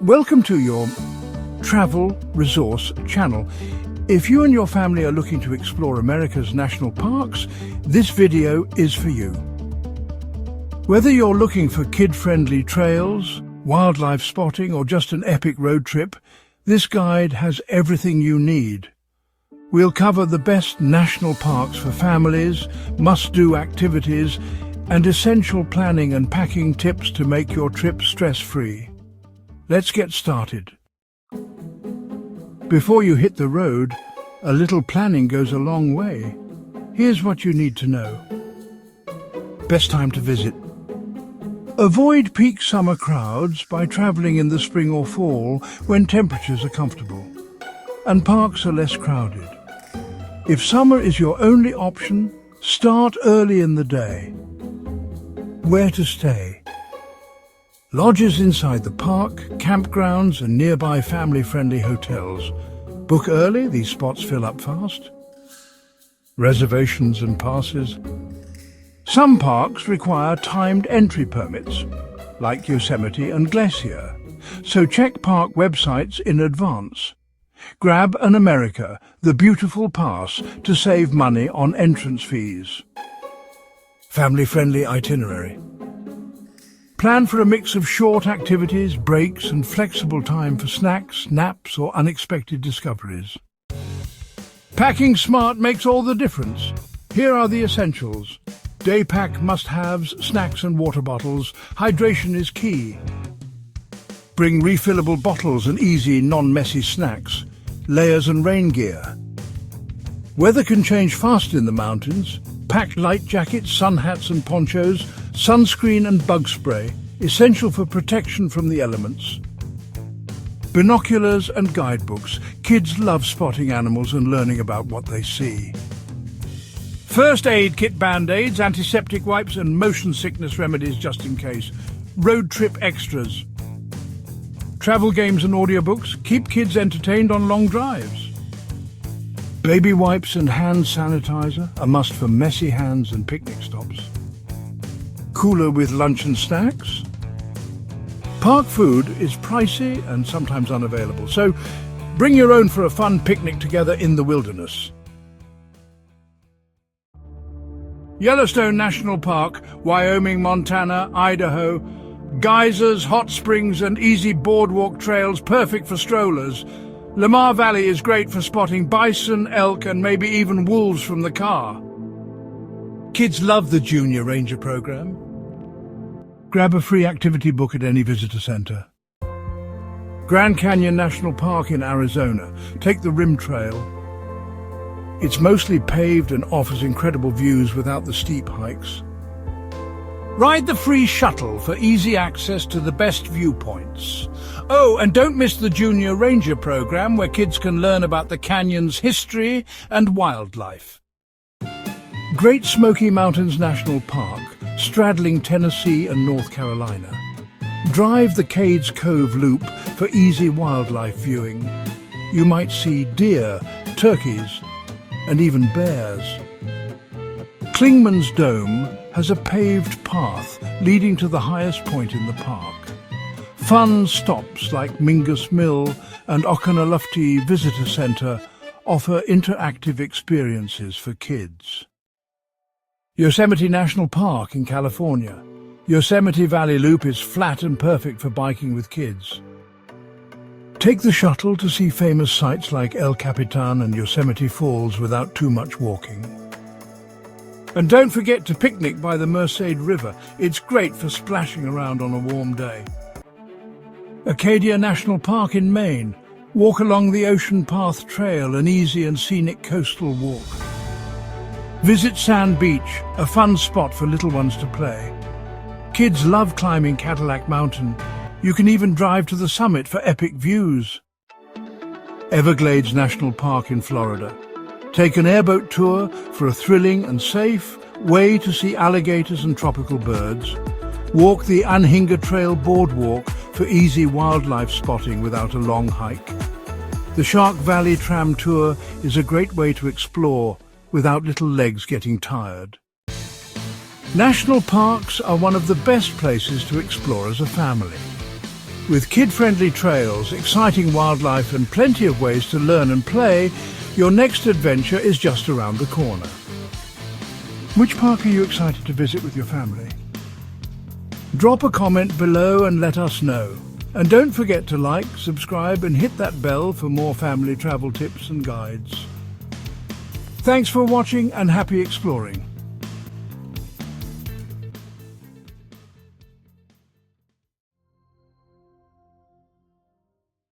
Welcome to your travel resource channel. If you and your family are looking to explore America's national parks, this video is for you. Whether you're looking for kid-friendly trails, wildlife spotting, or just an epic road trip, this guide has everything you need. We'll cover the best national parks for families, must-do activities, and essential planning and packing tips to make your trip stress-free. Let's get started. Before you hit the road, a little planning goes a long way. Here's what you need to know. Best time to visit. Avoid peak summer crowds by traveling in the spring or fall when temperatures are comfortable and parks are less crowded. If summer is your only option, start early in the day. Where to stay? Lodges inside the park, campgrounds and nearby family-friendly hotels. Book early, these spots fill up fast. Reservations and passes. Some parks require timed entry permits, like Yosemite and Glacier, so check park websites in advance. Grab an America, the beautiful pass, to save money on entrance fees. Family-friendly itinerary. Plan for a mix of short activities, breaks and flexible time for snacks, naps or unexpected discoveries. Packing smart makes all the difference. Here are the essentials. Day pack must-haves, snacks and water bottles. Hydration is key. Bring refillable bottles and easy, non-messy snacks. Layers and rain gear. Weather can change fast in the mountains. Pack light jackets, sun hats and ponchos, sunscreen and bug spray, essential for protection from the elements. Binoculars and guidebooks. Kids love spotting animals and learning about what they see. First aid kit, band-aids, antiseptic wipes and motion sickness remedies just in case. Road trip extras. Travel games and audiobooks. Keep kids entertained on long drives. Baby wipes and hand sanitizer, a must for messy hands and picnic stops. Cooler with lunch and snacks. Park food is pricey and sometimes unavailable, so bring your own for a fun picnic together in the wilderness. Yellowstone National Park, Wyoming, Montana, Idaho. Geysers, hot springs and easy boardwalk trails perfect for strollers. Lamar Valley is great for spotting bison, elk and maybe even wolves from the car. Kids love the Junior Ranger program. Grab a free activity book at any visitor center. Grand Canyon National Park in Arizona. Take the Rim Trail. It's mostly paved and offers incredible views without the steep hikes. Ride the free shuttle for easy access to the best viewpoints. Oh, and don't miss the Junior Ranger program where kids can learn about the canyon's history and wildlife. Great Smoky Mountains National Park, straddling Tennessee and North Carolina. Drive the Cades Cove Loop for easy wildlife viewing. You might see deer, turkeys, and even bears. Klingman's Dome has a paved path leading to the highest point in the park. Fun stops like Mingus Mill and Oconaluftee Visitor Center offer interactive experiences for kids. Yosemite National Park in California. Yosemite Valley Loop is flat and perfect for biking with kids. Take the shuttle to see famous sites like El Capitan and Yosemite Falls without too much walking. And don't forget to picnic by the Merced River. It's great for splashing around on a warm day. Acadia National Park in Maine. Walk along the Ocean Path Trail, an easy and scenic coastal walk. Visit Sand Beach, a fun spot for little ones to play. Kids love climbing Cadillac Mountain. You can even drive to the summit for epic views. Everglades National Park in Florida. Take an airboat tour for a thrilling and safe way to see alligators and tropical birds. Walk the Anhinga Trail boardwalk for easy wildlife spotting without a long hike. The Shark Valley Tram Tour is a great way to explore without little legs getting tired. National parks are one of the best places to explore as a family. With kid-friendly trails, exciting wildlife and plenty of ways to learn and play, your next adventure is just around the corner. Which park are you excited to visit with your family? Drop a comment below and let us know. And don't forget to like, subscribe and hit that bell for more family travel tips and guides. Thanks for watching and happy exploring.